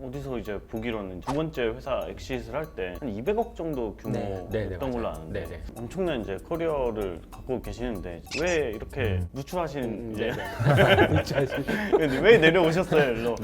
어디서 이제 보기로는 두 번째 회사 엑시트를 할 때 한 200억 정도 규모였던 걸로 아는데 네네. 엄청난 이제 커리어를 갖고 계시는데 왜 이렇게 누출하신 이제 근데 왜 내려오셨어요, 일로?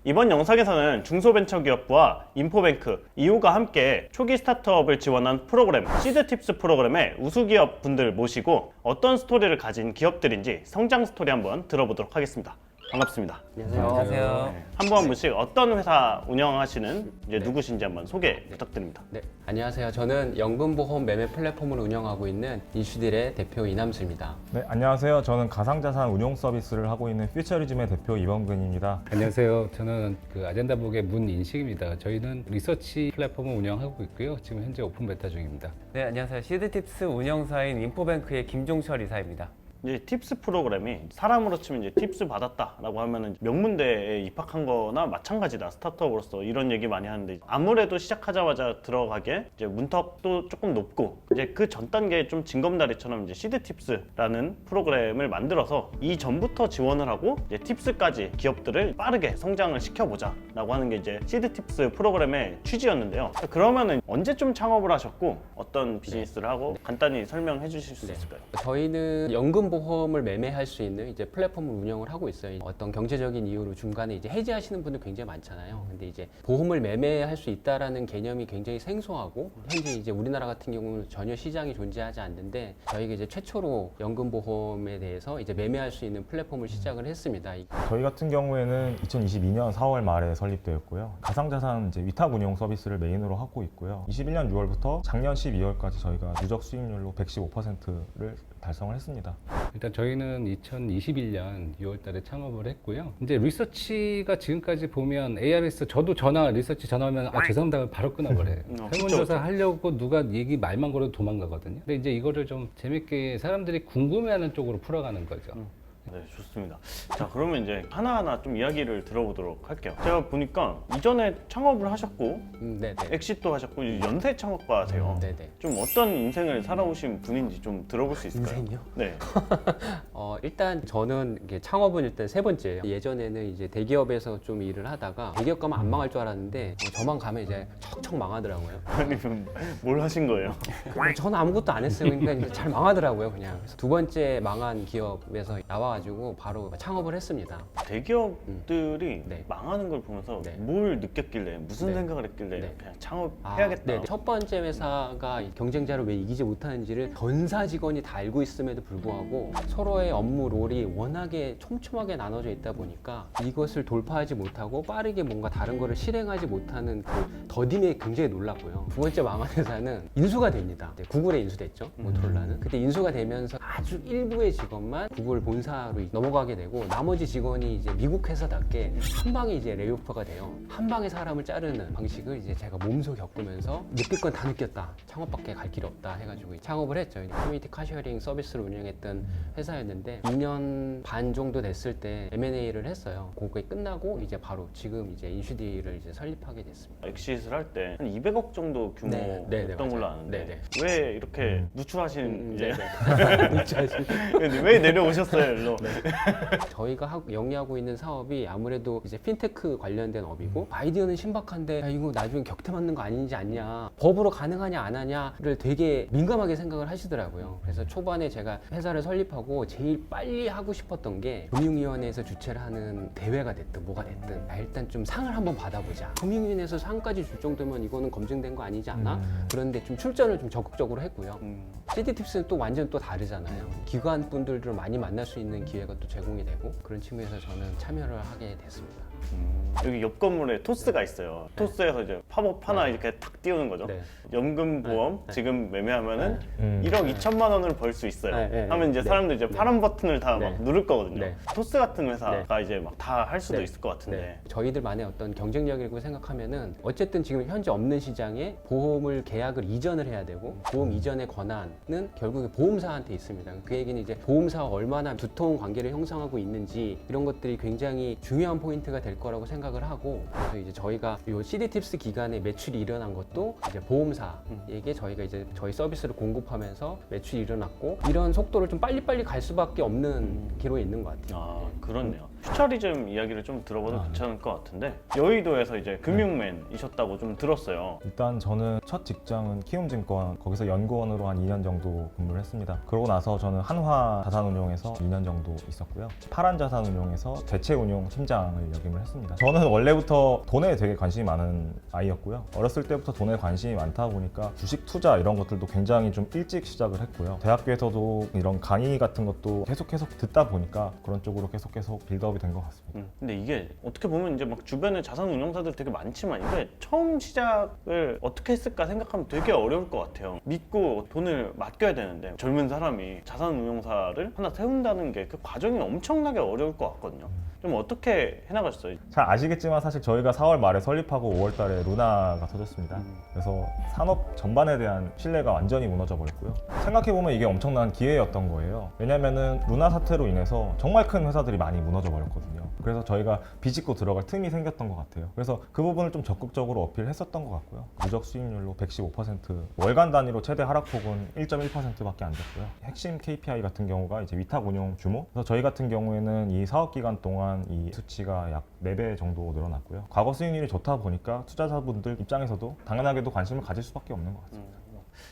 이번 영상에서는 중소벤처기업부와 인포뱅크, 이후가 함께 초기 스타트업을 지원한 프로그램 시드팁스 프로그램의 우수기업 분들 모시고 어떤 스토리를 가진 기업들인지 성장 스토리 한번 들어보도록 하겠습니다. 반갑습니다. 안녕하세요. 한 분 한 분씩 어떤 회사 운영하시는 이제 누구신지 한번 소개 부탁드립니다. 네, 안녕하세요. 저는 연금보험 매매 플랫폼을 운영하고 있는 인슈딜의 대표 이남수입니다. 네, 안녕하세요. 저는 가상자산 운용 서비스를 하고 있는 퓨처리즘의 대표 이범근입니다. 안녕하세요. 저는 아젠다북의 문인식입니다. 저희는 리서치 플랫폼을 운영하고 있고요. 지금 현재 오픈 베타 중입니다. 네, 안녕하세요. 시드팁스 운영사인 인포뱅크의 김종철 이사입니다. 이제 팁스 프로그램이 사람으로 치면 이제 팁스 받았다라고 하면은 명문대에 입학한 거나 마찬가지다, 스타트업으로서 이런 얘기 많이 하는데 아무래도 시작하자마자 들어가게 이제 문턱도 조금 높고 이제 그 전 단계에 좀 징검다리처럼 이제 시드 팁스라는 프로그램을 만들어서 이 전부터 지원을 하고 이제 팁스까지 기업들을 빠르게 성장을 시켜보자라고 하는 게 이제 시드 팁스 프로그램의 취지였는데요. 그러면은 언제쯤 창업을 하셨고 어떤 비즈니스를 하고 간단히 설명해 주실 수 있을까요? 저희는 연금보험을 매매할 수 있는 이제 플랫폼을 운영을 하고 있어요. 어떤 경제적인 이유로 중간에 이제 해지하시는 분들 굉장히 많잖아요. 근데 이제 보험을 매매할 수 있다라는 개념이 굉장히 생소하고 현재 이제 우리나라 같은 경우는 전혀 시장이 존재하지 않는데 저희가 이제 최초로 연금보험에 대해서 이제 매매할 수 있는 플랫폼을 시작을 했습니다. 저희 같은 경우에는 2022년 4월 말에 설립되었고요. 가상자산 이제 위탁 운용 서비스를 메인으로 하고 있고요. 21년 6월부터 작년 12월까지 저희가 누적 수익률로 115%를 달성을 했습니다. 일단 저희는 2021년 6월 달에 창업을 했고요. 이제 리서치가 지금까지 보면 ARS, 저도 리서치 전화하면 죄송합니다 바로 끊어버려요. 설문조사 하려고 누가 얘기 말만 걸어도 도망가거든요. 근데 이제 이거를 좀 재밌게 사람들이 궁금해하는 쪽으로 풀어가는 거죠. 네, 좋습니다. 자, 그러면 이제 하나하나 좀 이야기를 들어보도록 할게요. 제가 보니까 이전에 창업을 하셨고 네네. 엑시트도 하셨고 이제 연쇄 창업가세요. 네네. 좀 어떤 인생을 살아오신 분인지 좀 들어볼 수 있을까요? 인생이요? 네. 일단 저는 이게 창업은 일단 세 번째예요. 예전에는 이제 대기업에서 좀 일을 하다가 대기업 가면 안 망할 줄 알았는데 저만 가면 이제 척척 망하더라고요. 아니, 뭘 하신 거예요? 저는 아무것도 안 했어요. 그러니까 이제 잘 망하더라고요, 그냥. 그래서 두 번째 망한 기업에서 나와가지고 바로 창업을 했습니다. 대기업들이 네. 망하는 걸 보면서 네. 뭘 느꼈길래 무슨 네. 생각을 했길래 네. 그냥 창업해야겠다. 네. 첫 번째 회사가 경쟁자를 왜 이기지 못하는지를 전사 직원이 다 알고 있음에도 불구하고 서로의 업무 롤이 워낙에 촘촘하게 나눠져 있다 보니까 이것을 돌파하지 못하고 빠르게 뭔가 다른 거를 실행하지 못하는 그 더딤에 굉장히 놀랐고요. 두 번째 망한 회사는 인수가 됩니다. 이제 구글에 인수됐죠, 모토로라는. 그때 인수가 되면서 아주 일부의 직원만 구글 본사로 넘어가게 되고 나머지 직원이 이제 미국 회사답게 한 방에 이제 레이오프가 돼요. 한 방에 사람을 자르는 방식을 이제 제가 몸소 겪으면서 느낄 건 다 느꼈다. 창업밖에 갈 길이 없다 해가지고 창업을 했죠. 커뮤니티 카쉐어링 서비스를 운영했던 회사였는데 2년 반 정도 됐을 때 M&A를 했어요. 그게 끝나고 이제 바로 지금 이제 인슈디를 이제 설립하게 됐습니다. 엑시트를 할 때 한 200억 정도 규모였던 걸로 아는데 왜 이렇게 누출하신 이제 근데 왜 내려오셨어요, 일로? 저희가 영위하고 있는 사업이 아무래도 이제 핀테크 관련된 업이고 아이디어는 신박한데 야, 이거 나중에 격퇴 맞는 거 아니지 않냐, 법으로 가능하냐 안 하냐를 되게 민감하게 생각을 하시더라고요. 그래서 초반에 제가 회사를 설립하고 제일 빨리 하고 싶었던 게 금융위원회에서 주최를 하는 대회가 됐든 뭐가 됐든 일단 좀 상을 한번 받아보자. 금융위원회에서 상까지 줄 정도면 이거는 검증된 거 아니지 않아? 그런데 좀 출전을 좀 적극적으로 했고요. 시드팁스는 또 완전 또 다르잖아요. 기관 분들을 많이 만날 수 있는 기회가 또 제공이 되고 그런 측면에서 저는 참여를 하게 됐습니다. 여기 옆 건물에 토스가 있어요. 토스에서 이제 팝업 하나 이렇게 탁 띄우는 거죠. 네. 연금보험 지금 매매하면은 1억 2천만 원을 벌 수 있어요. 네. 하면 이제 사람들 이제 파란 버튼을 다 네. 막 누를 거거든요. 네. 토스 같은 회사가 이제 막 다 할 수도 있을 것 같은데. 네. 저희들만의 어떤 경쟁력이라고 생각하면은 어쨌든 지금 현재 없는 시장에 보험을 계약을 이전을 해야 되고 보험 이전의 권한은 결국에 보험사한테 있습니다. 그 얘기는 이제 보험사와 얼마나 두터운 관계를 형성하고 있는지 이런 것들이 굉장히 중요한 포인트가 될 거라고 생각을 하고 그래서 이제 저희가 이 시드팁스 기간에 매출이 일어난 것도 이제 보험사에게 저희가 이제 저희 서비스를 공급하면서 매출이 일어났고 이런 속도를 좀 빨리빨리 갈 수밖에 없는 기로에 있는 것 같아요. 아, 그렇네요. 퓨처리즘 이야기를 좀 들어봐도 괜찮을 것 같은데 여의도에서 이제 금융맨이셨다고 좀 들었어요. 일단 저는 첫 직장은 키움증권 거기서 연구원으로 한 2년 정도 근무를 했습니다. 그러고 나서 저는 한화 자산운용에서 2년 정도 있었고요. 파란자산운용에서 대체운용 팀장을 역임을 했습니다. 저는 원래부터 돈에 되게 관심이 많은 아이였고요. 어렸을 때부터 돈에 관심이 많다 보니까 주식 투자 이런 것들도 굉장히 좀 일찍 시작을 했고요. 대학교에서도 이런 강의 같은 것도 계속 듣다 보니까 그런 쪽으로 계속 빌드업이 된 것 같습니다. 근데 이게 어떻게 보면 이제 막 주변에 자산 운용사들 되게 많지만 이게 처음 시작을 어떻게 했을까 생각하면 되게 어려울 것 같아요. 믿고 돈을 맡겨야 되는데 젊은 사람이 자산 운용사를 하나 세운다는 게 그 과정이 엄청나게 어려울 것 같거든요. 좀 어떻게 해나가셨어요? 잘 아시겠지만 사실 저희가 4월 말에 설립하고 5월 달에 루나가 터졌습니다. 그래서 산업 전반에 대한 신뢰가 완전히 무너져 버렸고요. 생각해보면 이게 엄청난 기회였던 거예요. 왜냐면은 루나 사태로 인해서 정말 큰 회사들이 많이 무너져 버렸거든요. 그래서 저희가 비집고 들어갈 틈이 생겼던 것 같아요. 그래서 그 부분을 좀 적극적으로 어필했었던 것 같고요. 누적 수익률로 115%, 월간 단위로 최대 하락폭은 1.1%밖에 안 됐고요. 핵심 KPI 같은 경우가 이제 위탁 운용 규모. 그래서 저희 같은 경우에는 이 사업 기간 동안 이 수치가 약 4배 정도 늘어났고요. 과거 수익률이 좋다 보니까 투자자분들 입장에서도 당연하게도 관심을 가질 수밖에 없는 것 같습니다.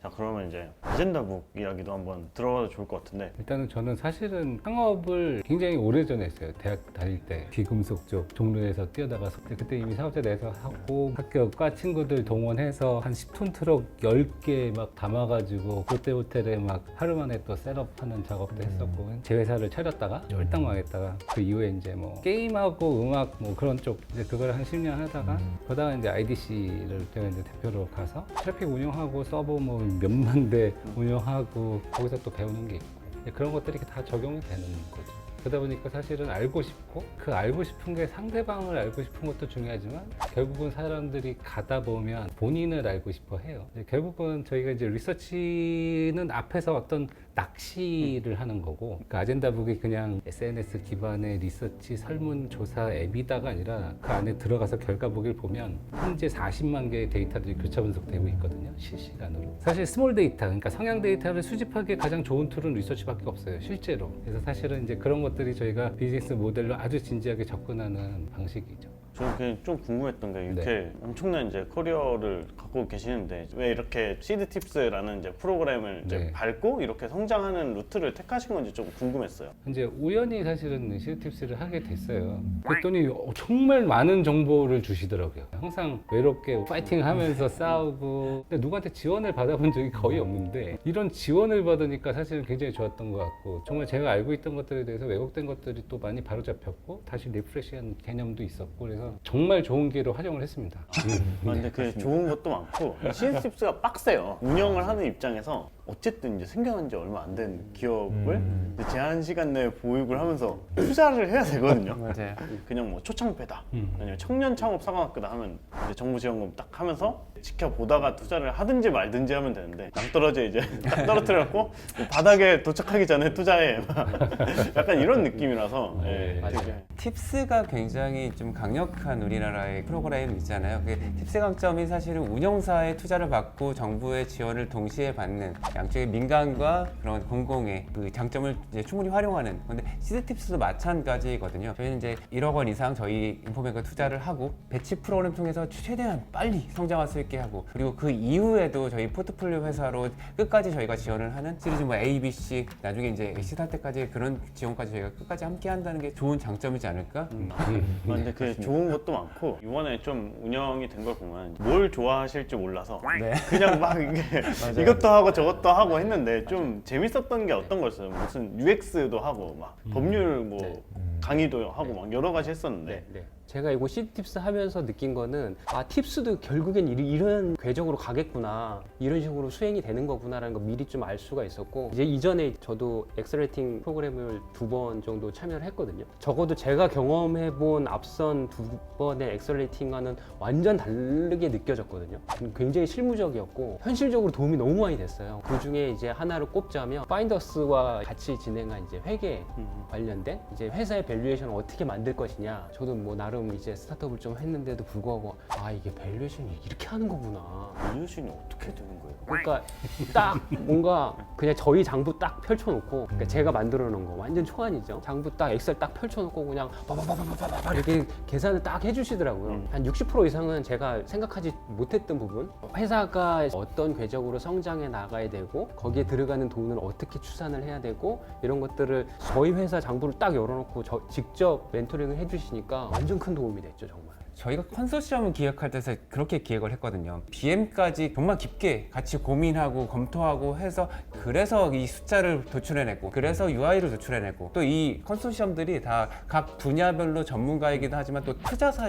자, 그러면 이제 아젠다북 이야기도 한번 들어봐도 좋을 것 같은데 일단은 저는 사실은 창업을 굉장히 오래전에 했어요. 대학 다닐 때 귀금속 쪽 종로에서 뛰어다가서 그때 이미 사업자 내서 하고 학교 과 친구들 동원해서 한 10톤 트럭 10개 막 담아가지고 롯데 호텔에 막 하루 만에 또 셋업하는 작업도 했었고 제 회사를 차렸다가 홀딱 망했다가 그 이후에 이제 뭐 게임하고 음악 뭐 그런 쪽 이제 그걸 한 10년 하다가 그러다가 이제 IDC를 제가 이제 대표로 가서 트래픽 운영하고 서버 뭐 몇만 대 운영하고 거기서 또 배우는 게 있고 그런 것들이 다 적용이 되는 거죠. 그러다 보니까 사실은 알고 싶고 그 알고 싶은 게 상대방을 알고 싶은 것도 중요하지만 결국은 사람들이 가다 보면 본인을 알고 싶어 해요. 결국은 저희가 이제 리서치는 앞에서 어떤 낚시를 하는 거고 그러니까 아젠다북이 그냥 SNS 기반의 리서치 설문조사 앱이다가 아니라 그 안에 들어가서 결과 보기를 보면 현재 40만 개의 데이터들이 교차 분석되고 있거든요. 실시간으로. 사실 스몰 데이터, 그러니까 성향 데이터를 수집하기 가장 좋은 툴은 리서치밖에 없어요. 실제로. 그래서 사실은 이제 그런 것들이 저희가 비즈니스 모델로 아주 진지하게 접근하는 방식이죠. 저는 그냥 좀 궁금했던 게 이렇게 엄청난 이제 커리어를 갖고 계시는데 왜 이렇게 시드팁스라는 이제 프로그램을 이제 밟고 이렇게 성장하는 루트를 택하신 건지 좀 궁금했어요. 이제 우연히 사실은 시드팁스를 하게 됐어요. 그랬더니 정말 많은 정보를 주시더라고요. 항상 외롭게 파이팅하면서 싸우고 근데 누구한테 지원을 받아본 적이 거의 없는데 이런 지원을 받으니까 사실은 굉장히 좋았던 것 같고 정말 제가 알고 있던 것들에 대해서 왜곡된 것들이 또 많이 바로잡혔고 다시 리프레시한 개념도 있었고 그래서 정말 좋은 기회로 활용을 했습니다. 근데 그 좋은 것도 많고 시드팁스가 빡세요. 운영을 하는 입장에서 어쨌든 이제 생겨난 지 얼마 안 된 기업을 이제 제한 시간 내에 보육을 하면서 투자를 해야 되거든요. 맞아요. 그냥 뭐 초창배다 아니면 청년 창업 사관학교다 하면 이제 정부 지원금 딱 하면서 지켜보다가 투자를 하든지 말든지 하면 되는데 낭떠러지 이제 딱 떨어뜨려갖고 바닥에 도착하기 전에 투자해 약간 이런 느낌이라서 되게 팁스가 굉장히 좀 강력한 우리나라의 프로그램 있잖아요. 그 팁스의 강점이 사실은 운영사의 투자를 받고 정부의 지원을 동시에 받는 양쪽의 민간과 그런 공공의 그 장점을 이제 충분히 활용하는 건데 시드팁스도 마찬가지거든요. 저희는 이제 1억 원 이상 저희 인포뱅크 투자를 하고 배치 프로그램 통해서 최대한 빨리 성장할 수 있게 하고 그리고 그 이후에도 저희 포트폴리오 회사로 끝까지 저희가 지원을 하는 시리즈 뭐 A, B, C 나중에 이제 엑시트 할 때까지 그런 지원까지 저희가 끝까지 함께 한다는 게 좋은 장점이지 않을까? 근데 그 좋은 것도 많고 이번에 좀 운영이 된 걸 보면 뭘 좋아하실지 몰라서 그냥 막 이게 이것도 하고 저것도 하고 했는데 좀 재밌었던 게 어떤 거였어요? 무슨 UX도 하고 막 법률 뭐 강의도 하고 막 여러 가지 했었는데 제가 이거 시드팁스 하면서 느낀 거는 아 팁스도 결국엔 이런 궤적으로 가겠구나 이런 식으로 수행이 되는 거구나라는 거 미리 좀 알 수가 있었고 이제 이전에 저도 엑셀레이팅 프로그램을 2번 정도 참여를 했거든요. 적어도 제가 경험해본 앞선 2번의 엑셀레이팅과는 완전 다르게 느껴졌거든요. 굉장히 실무적이었고 현실적으로 도움이 너무 많이 됐어요. 그 중에 이제 하나를 꼽자면 파인더스와 같이 진행한 이제 회계 관련된 이제 회사의 밸류에이션을 어떻게 만들 것이냐 저도 뭐 나름 나름 이제 스타트업을 좀 했는데도 불구하고 아 이게 밸류에이션이 이렇게 하는 거구나. 밸류에이션이 어떻게 되는 거예요? 그러니까 딱 뭔가 그냥 저희 장부 딱 펼쳐놓고 그러니까 제가 만들어 놓은 거 완전 초안이죠. 장부 딱 엑셀 딱 펼쳐놓고 그냥 빠바바바바바 이렇게 계산을 딱 해주시더라고요. 한 60% 이상은 제가 생각하지 못했던 부분, 회사가 어떤 궤적으로 성장해 나가야 되고 거기에 들어가는 돈을 어떻게 추산을 해야 되고 이런 것들을 저희 회사 장부를 딱 열어놓고 직접 멘토링을 해주시니까 완전 큰 도움이 됐죠 정말. 저희가 컨소시엄을 기획할 때 그렇게 기획을 했거든요. BM까지 정말 깊게 같이 고민하고 검토하고 해서 그래서 이 숫자를 도출해냈고 그래서 UI를 도출해냈고 또 이 컨소시엄들이 다 각 분야별로 전문가이기도 하지만 또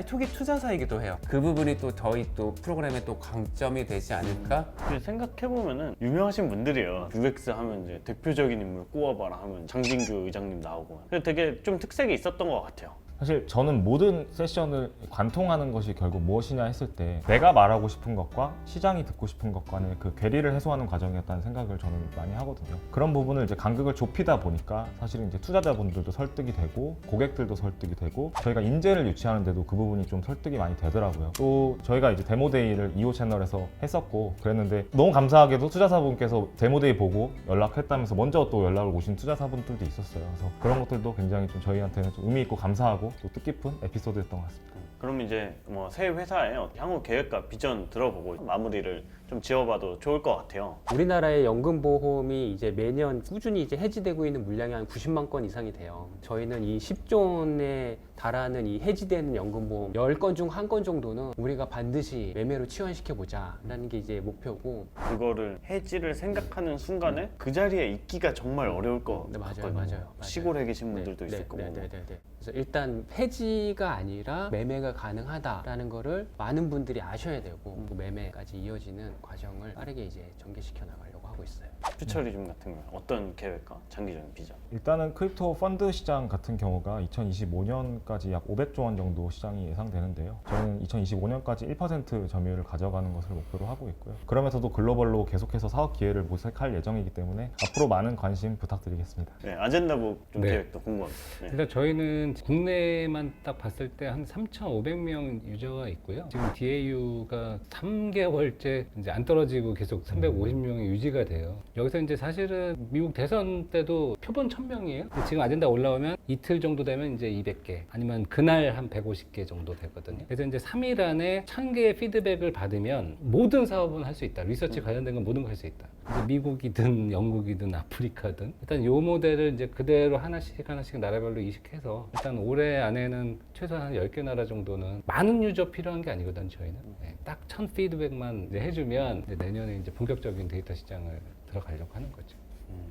초기 투자사이기도 해요. 그 부분이 또 저희 또 프로그램의 또 강점이 되지 않을까? 생각해보면은 유명하신 분들이에요. UX 하면 이제 대표적인 인물 꼽아봐라 하면 장진규 의장님 나오고 되게 좀 특색이 있었던 것 같아요. 사실 저는 모든 세션을 관통하는 것이 결국 무엇이냐 했을 때 내가 말하고 싶은 것과 시장이 듣고 싶은 것과는 그 괴리를 해소하는 과정이었다는 생각을 저는 많이 하거든요. 그런 부분을 이제 간극을 좁히다 보니까 사실은 이제 투자자분들도 설득이 되고 고객들도 설득이 되고 저희가 인재를 유치하는데도 그 부분이 좀 설득이 많이 되더라고요. 또 저희가 이제 데모데이를 2호 채널에서 했었고 그랬는데 너무 감사하게도 투자사분께서 데모데이 보고 연락했다면서 먼저 또 연락을 오신 투자사분들도 있었어요. 그래서 그런 것들도 굉장히 좀 저희한테는 좀 의미 있고 감사하고 또 뜻깊은 에피소드였던 것 같습니다. 그럼 이제 뭐 새 회사의 향후 계획과 비전 들어보고 마무리를 좀 지어봐도 좋을 것 같아요. 우리나라의 연금보험이 이제 매년 꾸준히 이제 해지되고 있는 물량이 한 90만 건 이상이 돼요. 저희는 이 10조원에 달하는 이 해지되는 연금보험 10건 중 1건 정도는 우리가 반드시 매매로 치환시켜보자라는 게 이제 목표고. 그거를 해지를 생각하는 순간에 그 자리에 있기가 정말 어려울 것 네, 같거든요. 맞아요. 시골에 계신 분들도 있을 거고. 그래서 일단 해지가 아니라 매매가 가능하다라는 거를 많은 분들이 아셔야 되고 그 매매까지 이어지는 과정을 빠르게 이제 전개시켜 나가려고 하고 있어요. 퓨처리즘 같은 경우 어떤 계획과 장기적인 비전? 일단은 크립토 펀드 시장 같은 경우가 2025년까지 약 500조 원 정도 시장이 예상되는데요. 저희는 2025년까지 1% 점유율을 가져가는 것을 목표로 하고 있고요. 그러면서도 글로벌로 계속해서 사업 기회를 모색할 예정이기 때문에 앞으로 많은 관심 부탁드리겠습니다. 네, 아젠다북 좀 네. 계획도 궁금합니다. 네. 일단 저희는 국내만 딱 봤을 때 한 3,500명 유저가 있고요. 지금 DAU가 3개월째 이제 안 떨어지고 계속 350명이 유지가 돼요. 여기서 이제 사실은 미국 대선 때도 표본 1,000명이에요. 지금 아젠다 올라오면 이틀 정도 되면 이제 200개 아니면 그날 한 150개 정도 되거든요. 그래서 이제 3일 안에 1,000개의 피드백을 받으면 모든 사업은 할 수 있다. 리서치 관련된 건 모든 거 할 수 있다. 이제 미국이든 영국이든 아프리카든 일단 이 모델을 이제 그대로 하나씩 나라별로 이식해서 일단 올해 안에는 최소한 한 10개 나라 정도는 많은 유저 필요한 게 아니거든 저희는. 네, 딱 1,000 피드백만 이제 해주면 이제 내년에 이제 본격적인 데이터 시장을 들어가려고 하는 거죠.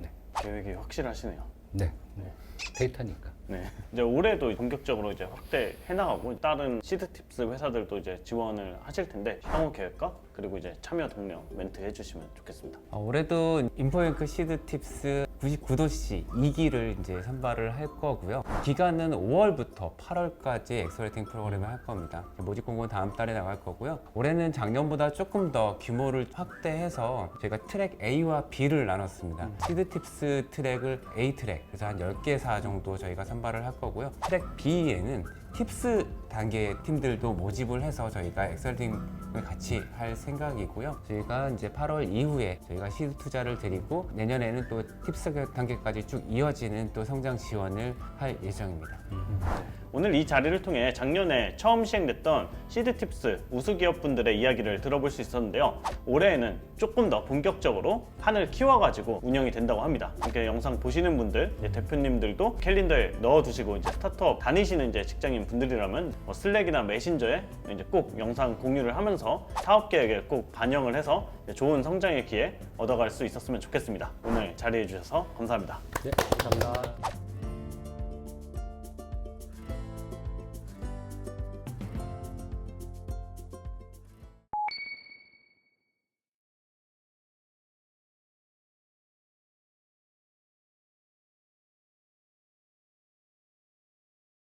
네. 계획이 확실하시네요. 네. 데이터니까. 네. 이제 올해도 본격적으로 이제 확대해 나가고 다른 시드팁스 회사들도 이제 지원을 하실 텐데 향후 계획과 그리고 이제 참여 동료 멘트 해주시면 좋겠습니다. 올해도 인포잉크 시드팁스 99도시 2기를 이제 선발을 할 거고요. 기간은 5월부터 8월까지 엑셀러팅 프로그램을 할 겁니다. 모집 공고는 다음 달에 나갈 거고요. 올해는 작년보다 조금 더 규모를 확대해서 저희가 트랙 A와 B를 나눴습니다. 시드팁스 트랙을 A 트랙, 그래서 한 10개사 정도 저희가 선발을 할 거고요. 트랙 B에는 팁스 단계 팀들도 모집을 해서 저희가 엑셀팅을 같이 할 생각이고요. 저희가 이제 8월 이후에 저희가 시드 투자를 드리고 내년에는 또 팁스 단계까지 쭉 이어지는 또 성장 지원을 할 예정입니다. 오늘 이 자리를 통해 작년에 처음 시행됐던 시드팁스 우수기업분들의 이야기를 들어볼 수 있었는데요. 올해에는 조금 더 본격적으로 판을 키워가지고 운영이 된다고 합니다. 이렇게 영상 보시는 분들, 이제 대표님들도 캘린더에 넣어두시고 이제 스타트업 다니시는 이제 직장인 분들이라면 슬랙이나 메신저에 이제 꼭 영상 공유를 하면서 사업 계획에 꼭 반영을 해서 좋은 성장의 기회 얻어갈 수 있었으면 좋겠습니다. 오늘 자리해 주셔서 감사합니다. 네, 감사합니다.